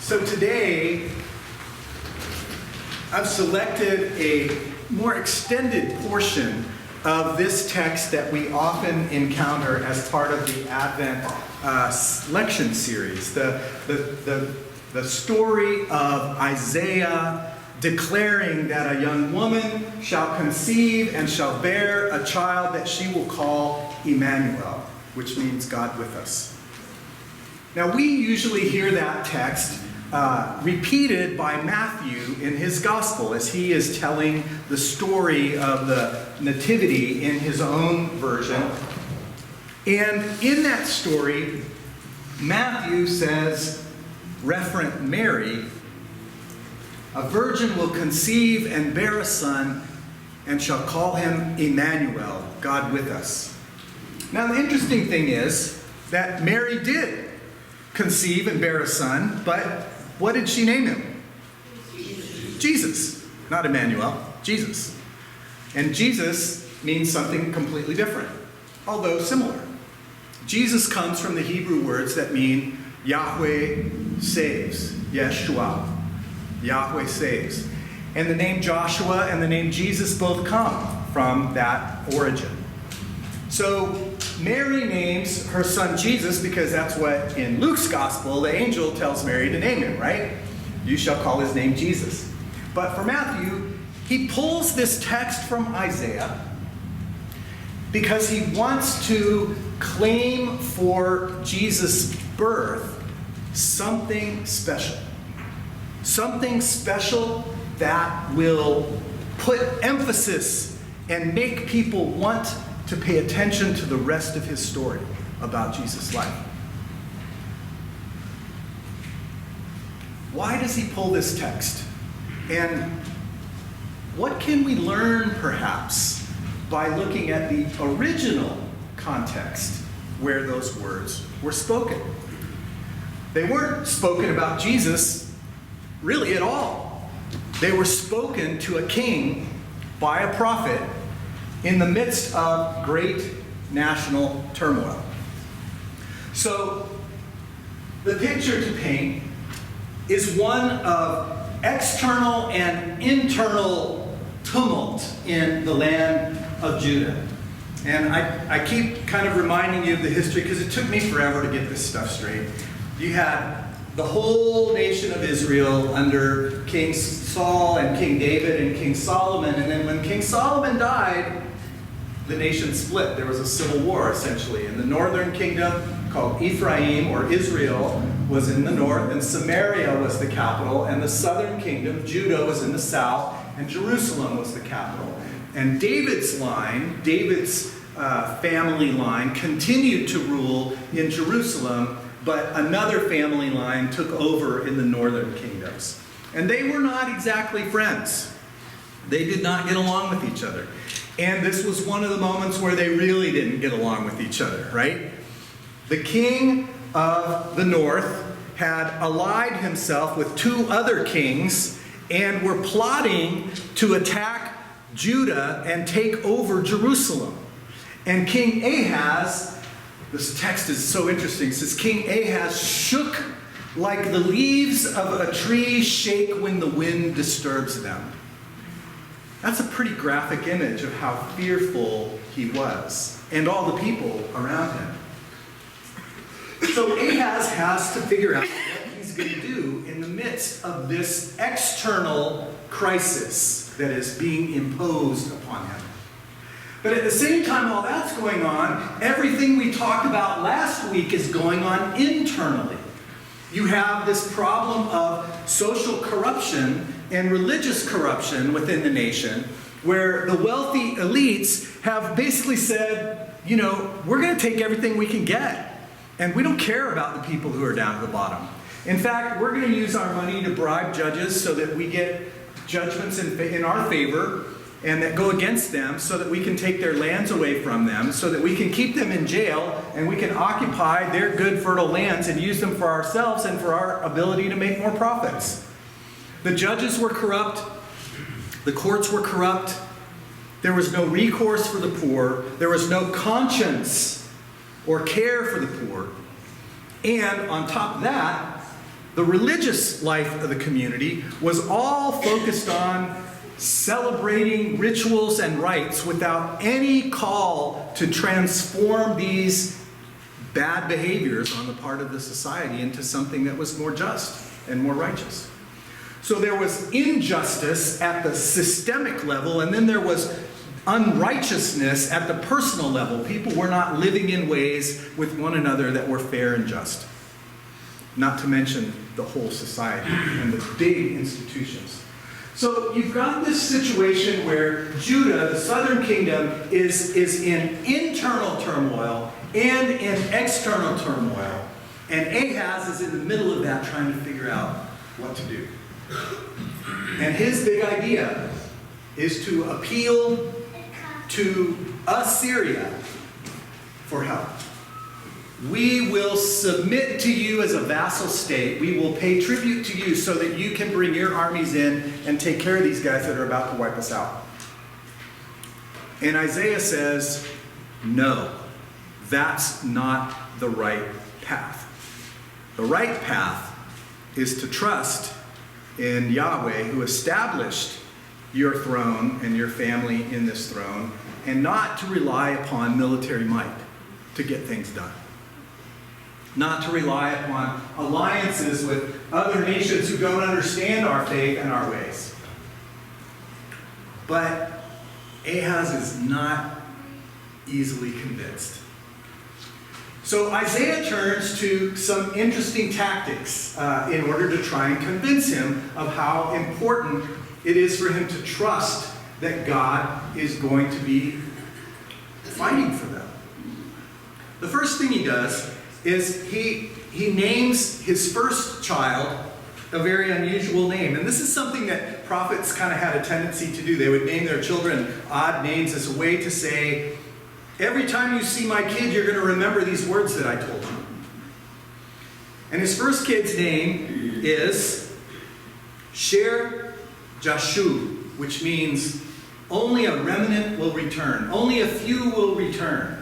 So today, I've selected a more extended portion of this text that we often encounter as part of the Advent lection series. The story of Isaiah declaring that a young woman shall conceive and shall bear a child that she will call Emmanuel, which means God with us. Now, we usually hear that text repeated by Matthew in his gospel as he is telling the story of the nativity in his own version. And in that story, Matthew says, referent Mary, a virgin will conceive and bear a son and shall call him Emmanuel, God with us. Now, the interesting thing is that Mary did conceive and bear a son, but what did she name him? Jesus. Not Emmanuel, Jesus. And Jesus means something completely different, although similar. Jesus comes from the Hebrew words that mean Yahweh saves, Yeshua. Yahweh saves. And the name Joshua and the name Jesus both come from that origin. So Mary names her son Jesus because that's what in Luke's gospel the angel tells Mary to name him, right? You shall call his name Jesus. But for Matthew, he pulls this text from Isaiah because he wants to claim for Jesus' birth something special. Something special that will put emphasis and make people want to pay attention to the rest of his story about Jesus' life. Why does he pull this text? And what can we learn, perhaps, by looking at the original context where those words were spoken? They weren't spoken about Jesus really at all. They were spoken to a king by a prophet in the midst of great national turmoil. So, the picture to paint is one of external and internal tumult in the land of Judah. And I keep kind of reminding you of the history because it took me forever to get this stuff straight. You had the whole nation of Israel under King Saul and King David and King Solomon. And then when King Solomon died, the nation split. There was a civil war, essentially. And the northern kingdom, called Ephraim or Israel, was in the north, and Samaria was the capital, and the southern kingdom, Judah, was in the south, and Jerusalem was the capital. And David's line, David's family line, continued to rule in Jerusalem, but another family line took over in the northern kingdoms. And they were not exactly friends. They did not get along with each other. And this was one of the moments where they really didn't get along with each other, right? The king of the north had allied himself with two other kings and were plotting to attack Judah and take over Jerusalem. And King Ahaz, this text is so interesting, it says King Ahaz shook like the leaves of a tree shake when the wind disturbs them. That's a pretty graphic image of how fearful he was and all the people around him. So Ahaz has to figure out what he's going to do in the midst of this external crisis that is being imposed upon him. But at the same time all that's going on, everything we talked about last week is going on internally. You have this problem of social corruption and religious corruption within the nation, where the wealthy elites have basically said, you know, we're going to take everything we can get, and we don't care about the people who are down at the bottom. In fact, we're going to use our money to bribe judges so that we get judgments in our favor and that go against them so that we can take their lands away from them, so that we can keep them in jail and we can occupy their good fertile lands and use them for ourselves and for our ability to make more profits. The judges were corrupt. The courts were corrupt. There was no recourse for the poor. There was no conscience or care for the poor. And on top of that, the religious life of the community was all focused on celebrating rituals and rites without any call to transform these bad behaviors on the part of the society into something that was more just and more righteous. So there was injustice at the systemic level, and then there was unrighteousness at the personal level. People were not living in ways with one another that were fair and just. Not to mention the whole society and the big institutions. So you've got this situation where Judah, the southern kingdom, is in internal turmoil and in external turmoil. And Ahaz is in the middle of that trying to figure out what to do. And his big idea is to appeal to Assyria for help. We will submit to you as a vassal state. We will pay tribute to you so that you can bring your armies in and take care of these guys that are about to wipe us out. And Isaiah says, no, that's not the right path. The right path is to trust in Yahweh, who established your throne and your family in this throne, and not to rely upon military might to get things done. Not to rely upon alliances with other nations who don't understand our faith and our ways. But Ahaz is not easily convinced. So Isaiah turns to some interesting tactics in order to try and convince him of how important it is for him to trust that God is going to be fighting for them. The first thing he does is he names his first child a very unusual name. And this is something that prophets kind of had a tendency to do. They would name their children odd names as a way to say, every time you see my kid, you're going to remember these words that I told you. And his first kid's name is Sher Jashu, which means only a remnant will return. Only a few will return.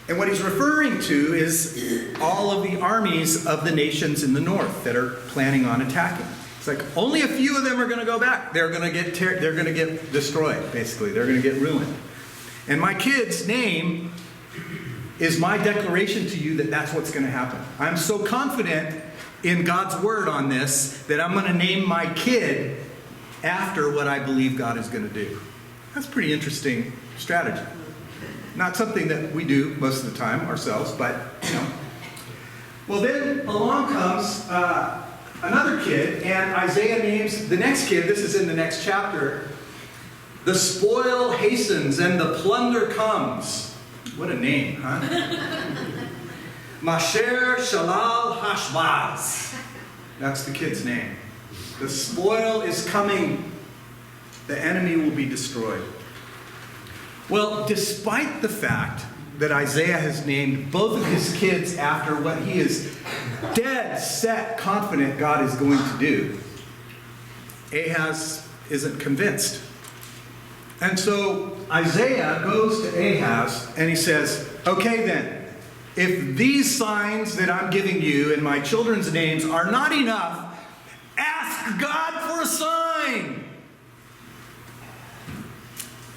And what he's referring to is all of the armies of the nations in the north that are planning on attacking. It's like only a few of them are going to go back. They're going to get destroyed, basically. They're going to get ruined. And my kid's name is my declaration to you that that's what's going to happen. I'm so confident in God's word on this that I'm going to name my kid after what I believe God is going to do. That's a pretty interesting strategy. Not something that we do most of the time ourselves, but, you know. Well, then along comes another kid, and Isaiah names the next kid, this is in the next chapter, the spoil hastens and the plunder comes. What a name, huh? Masher Shalal Hashbaz. That's the kid's name. The spoil is coming. The enemy will be destroyed. Well, despite the fact that Isaiah has named both of his kids after what he is dead set confident God is going to do, Ahaz isn't convinced. And so Isaiah goes to Ahaz and he says, okay then, if these signs that I'm giving you in my children's names are not enough, ask God for a sign.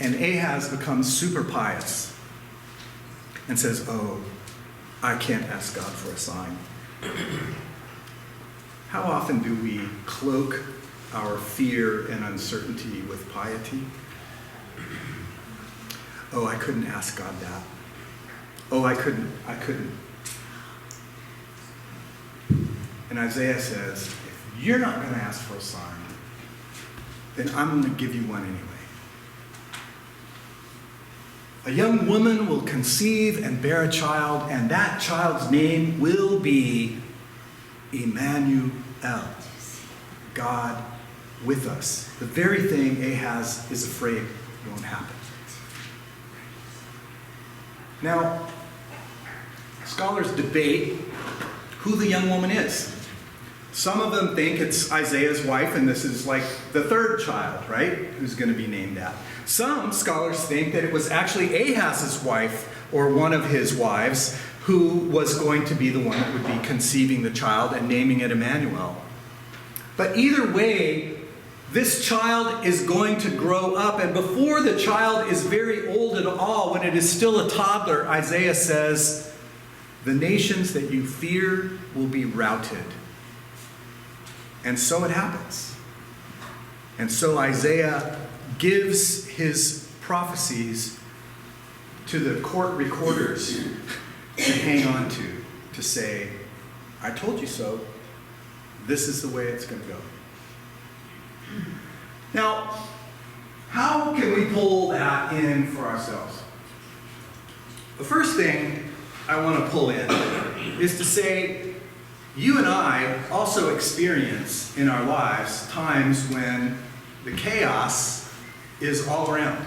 And Ahaz becomes super pious and says, oh, I can't ask God for a sign. How often do we cloak our fear and uncertainty with piety? Oh, I couldn't ask God that. Oh, I couldn't. And Isaiah says, if you're not going to ask for a sign, then I'm going to give you one anyway. A young woman will conceive and bear a child, and that child's name will be Emmanuel, God with us. The very thing Ahaz is afraid won't happen. Now, scholars debate who the young woman is. Some of them think it's Isaiah's wife, and this is like the third child, right, who's going to be named that. Some scholars think that it was actually Ahaz's wife, or one of his wives, who was going to be the one that would be conceiving the child and naming it Emmanuel. But either way, this child is going to grow up, and before the child is very old at all, when it is still a toddler, Isaiah says, "The nations that you fear will be routed." And so it happens. And so Isaiah gives his prophecies to the court recorders to hang on to say, "I told you so. This is the way it's going to go." Now, how can we pull that in for ourselves? The first thing I want to pull in is to say, you and I also experience in our lives times when the chaos is all around.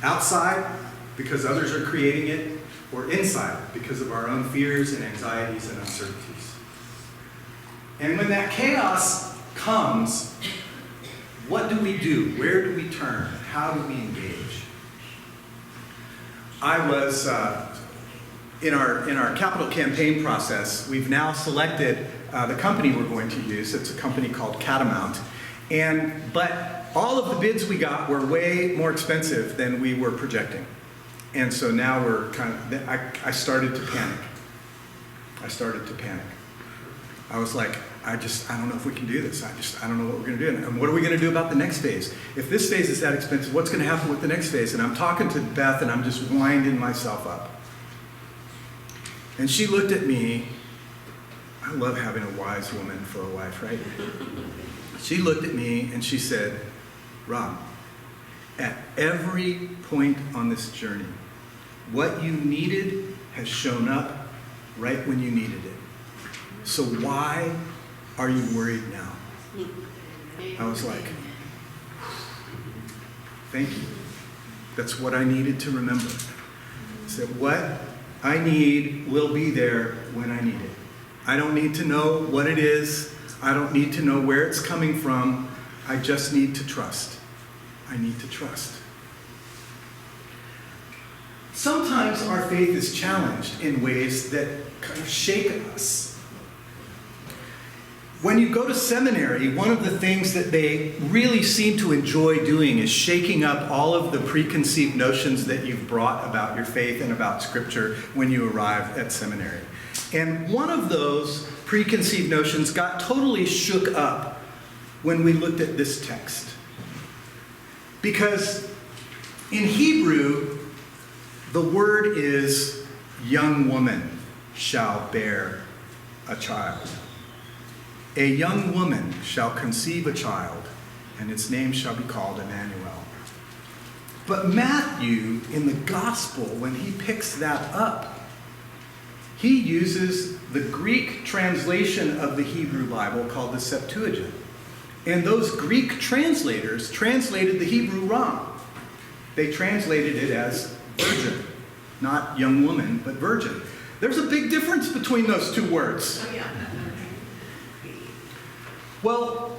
Outside, because others are creating it, or inside, because of our own fears and anxieties and uncertainties. And when that chaos comes, what do we do? Where do we turn? How do we engage? I was, in our capital campaign process, we've now selected the company we're going to use. It's a company called Catamount. But all of the bids we got were way more expensive than we were projecting. And so now we're I started to panic. I was like, I don't know if we can do this. I don't know what we're going to do. And what are we going to do about the next phase? If this phase is that expensive, what's going to happen with the next phase? And I'm talking to Beth, and I'm just winding myself up. And she looked at me. I love having a wise woman for a wife, right? She looked at me and she said, "Rob, at every point on this journey, what you needed has shown up right when you needed it. So why are you worried now?" I was like, thank you. That's what I needed to remember. I said, what I need will be there when I need it. I don't need to know what it is. I don't need to know where it's coming from. I just need to trust. I need to trust. Sometimes our faith is challenged in ways that kind of shake us. When you go to seminary, one of the things that they really seem to enjoy doing is shaking up all of the preconceived notions that you've brought about your faith and about Scripture when you arrive at seminary. And one of those preconceived notions got totally shook up when we looked at this text. Because in Hebrew, the word is "young woman shall bear a child." A young woman shall conceive a child, and its name shall be called Emmanuel. But Matthew, in the gospel, when he picks that up, he uses the Greek translation of the Hebrew Bible called the Septuagint. And those Greek translators translated the Hebrew wrong. They translated it as virgin, not young woman, but virgin. There's a big difference between those two words. Oh, yeah. Well,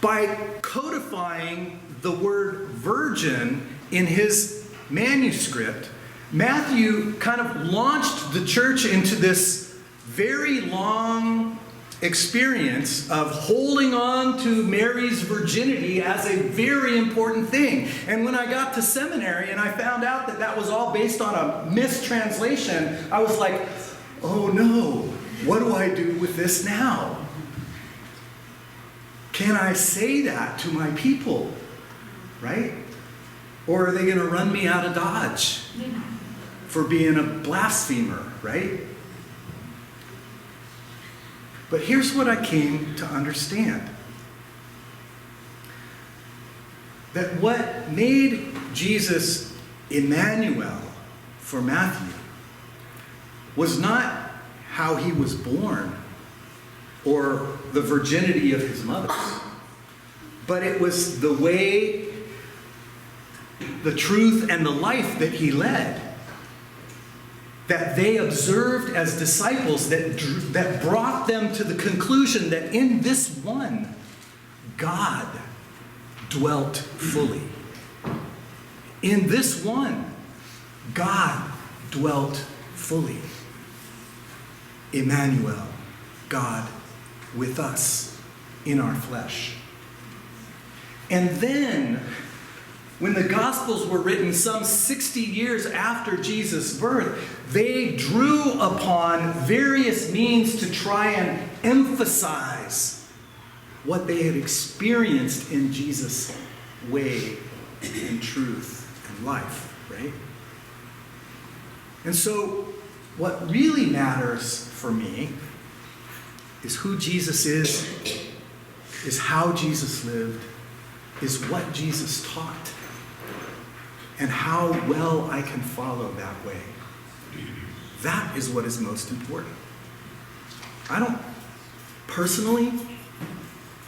by codifying the word virgin in his manuscript, Matthew kind of launched the church into this very long experience of holding on to Mary's virginity as a very important thing. And when I got to seminary and I found out that that was all based on a mistranslation, I was like, oh no, what do I do with this now? Can I say that to my people, right? Or are they going to run me out of Dodge for being a blasphemer, right? But here's what I came to understand. That what made Jesus Emmanuel for Matthew was not how he was born or the virginity of his mother, but it was the way, the truth, and the life that he led, that they observed as disciples, that brought them to the conclusion that in this one, God dwelt fully. In this one, God dwelt fully. Emmanuel, God with us in our flesh. And then, when the Gospels were written some 60 years after Jesus' birth, they drew upon various means to try and emphasize what they had experienced in Jesus' way and truth and life, right? And so, what really matters for me is who Jesus is how Jesus lived, is what Jesus taught, and how well I can follow that way. That is what is most important. I don't personally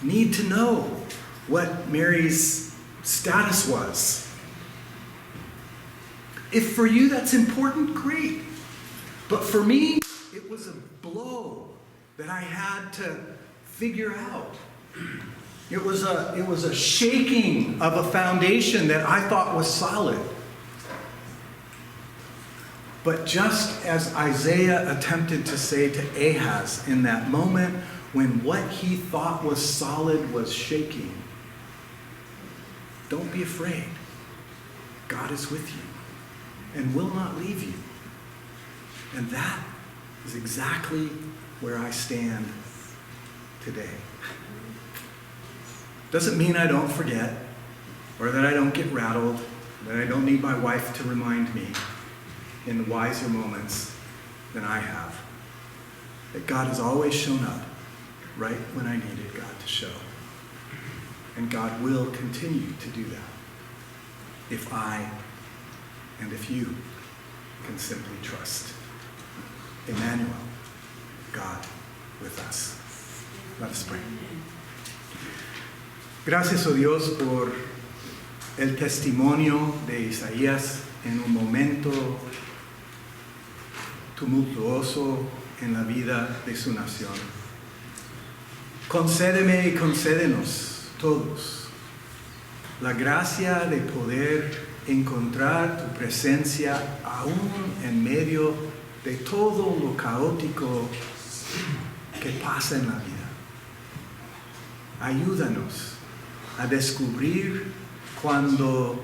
need to know what Mary's status was. If for you that's important, great. But for me, it was a blow that I had to figure out. It was a shaking of a foundation that I thought was solid. But just as Isaiah attempted to say to Ahaz in that moment when what he thought was solid was shaking, don't be afraid. God is with you and will not leave you. And that is exactly where I stand today. Doesn't mean I don't forget, or that I don't get rattled, that I don't need my wife to remind me in wiser moments than I have. That God has always shown up right when I needed God to show. And God will continue to do that if I and if you can simply trust. Emmanuel, God with us. Let us pray. Gracias, oh Dios, por el testimonio de Isaías en un momento tumultuoso en la vida de su nación. Concédeme y concédenos todos la gracia de poder encontrar tu presencia aún en medio de todo lo caótico que pasa en la vida. Ayúdanos a descubrir cuando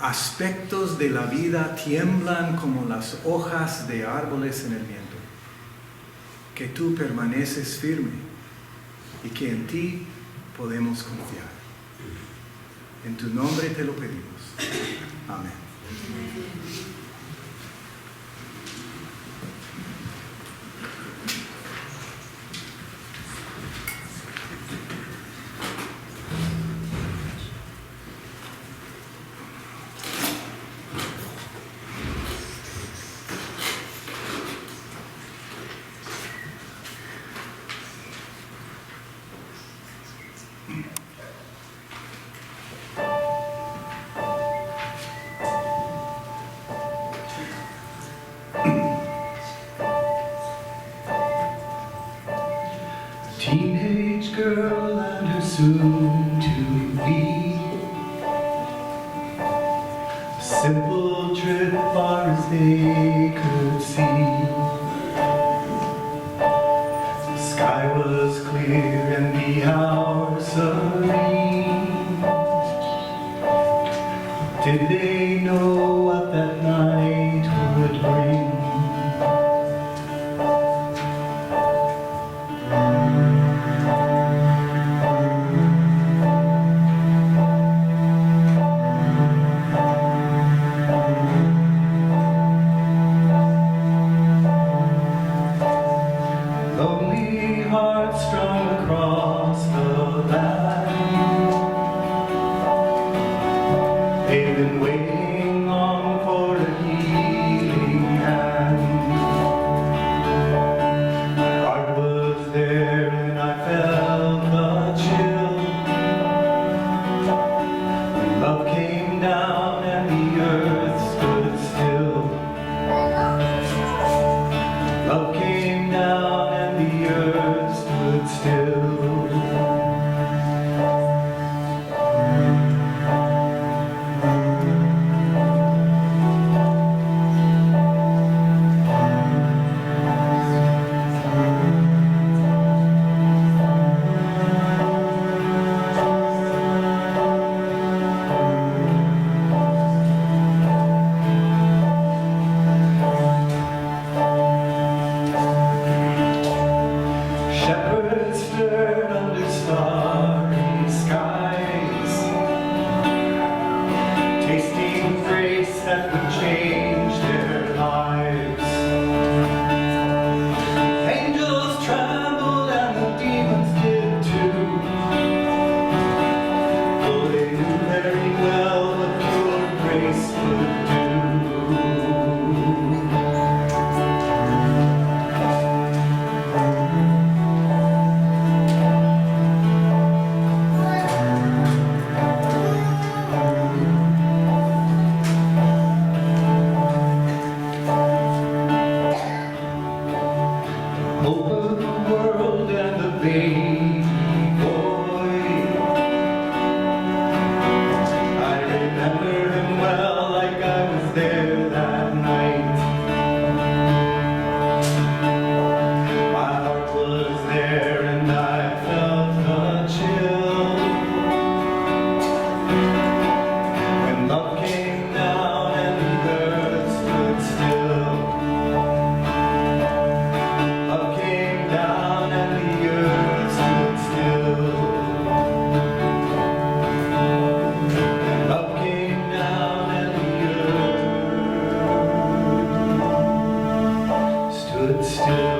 aspectos de la vida tiemblan como las hojas de árboles en el viento, que tú permaneces firme y que en ti podemos confiar. En tu nombre te lo pedimos. Amén. Teenage girl and her soon-to-be simple trip far as they could see. The sky was clear and the hour serene. Did they know what that night would bring? They've been waiting on over the world and the baby boy. I remember him well, like I was there that night. My heart was there and I felt the chill when love came down and the earth stood still. Love came down and the earth stood still. And love came down and the earth stood still.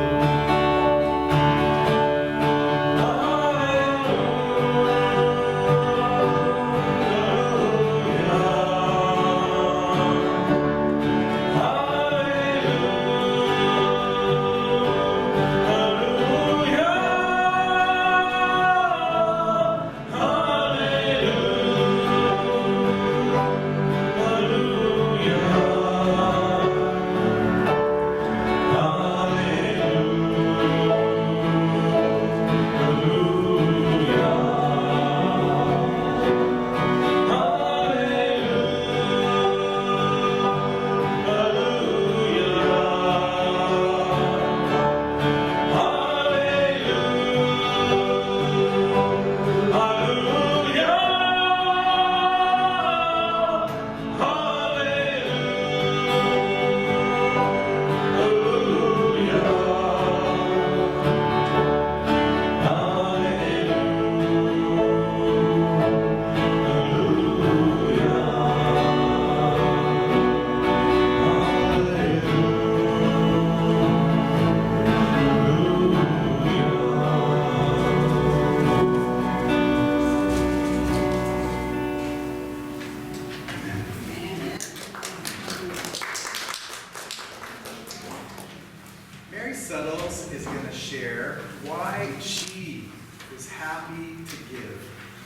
Mary Suttles is going to share why she is happy to give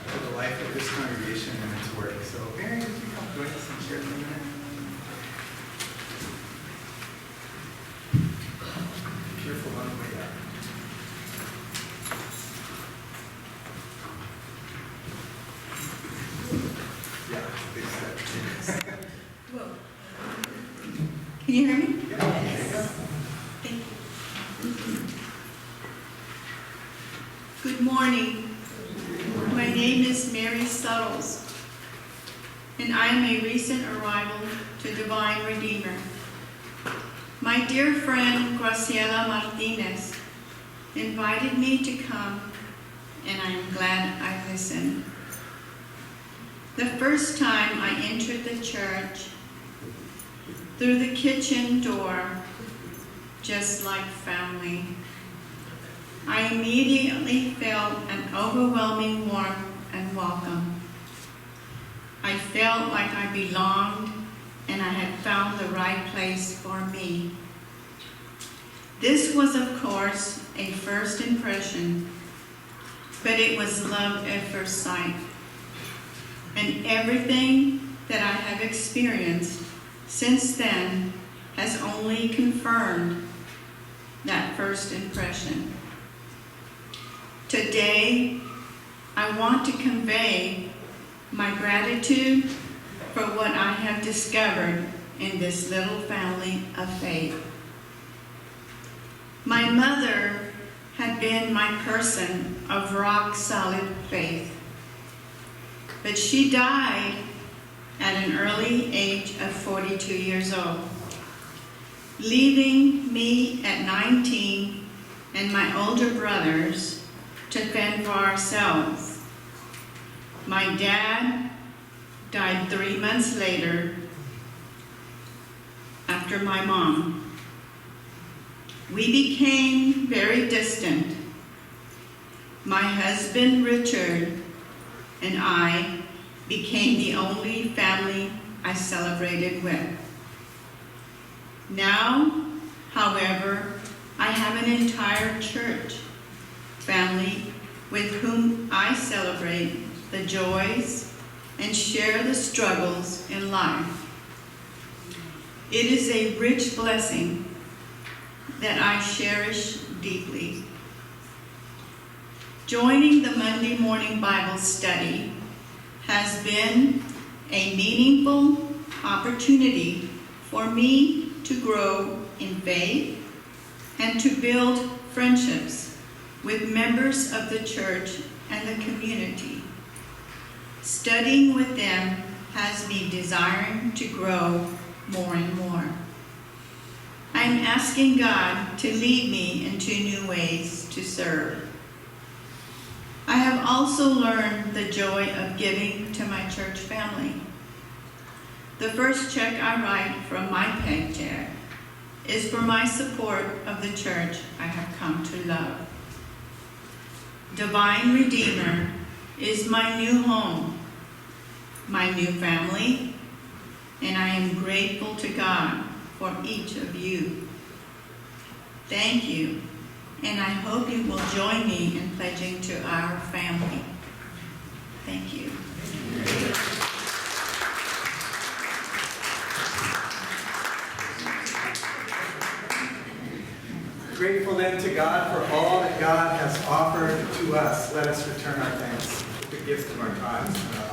for the life of this congregation and its work. So, Mary, would you come join us and share for a minute? Be careful on the way up. Yeah, big step. Whoa. Can you hear me? Yeah, there you go. Thank you. Good morning. My name is Mary Suttles, and I am a recent arrival to Divine Redeemer. My dear friend Graciela Martinez invited me to come, and I am glad I listened. The first time I entered the church, through the kitchen door, just like family, I immediately felt an overwhelming warmth and welcome. I felt like I belonged and I had found the right place for me. This was, of course, a first impression, but it was love at first sight. And everything that I have experienced since then has only confirmed that first impression. Today, I want to convey my gratitude for what I have discovered in this little family of faith. My mother had been my person of rock-solid faith, but she died at an early age of 42 years old, leaving me at 19 and my older brothers to fend for ourselves. My dad died 3 months later after my mom. We became very distant. My husband, Richard, and I became the only family I celebrated with. Now, however, I have an entire church family with whom I celebrate the joys and share the struggles in life. It is a rich blessing that I cherish deeply. Joining the Monday morning Bible study has been a meaningful opportunity for me to grow in faith and to build friendships with members of the church and the community. Studying with them has me desiring to grow more and more. I am asking God to lead me into new ways to serve. I have also learned the joy of giving to my church family. The first check I write from my paycheck is for my support of the church I have come to love. Divine Redeemer is my new home, my new family, and I am grateful to God for each of you. Thank you, and I hope you will join me in pledging to our family. Thank you. Grateful then to God for all that God has offered to us. Let us return our thanks with the gift of our tithes and our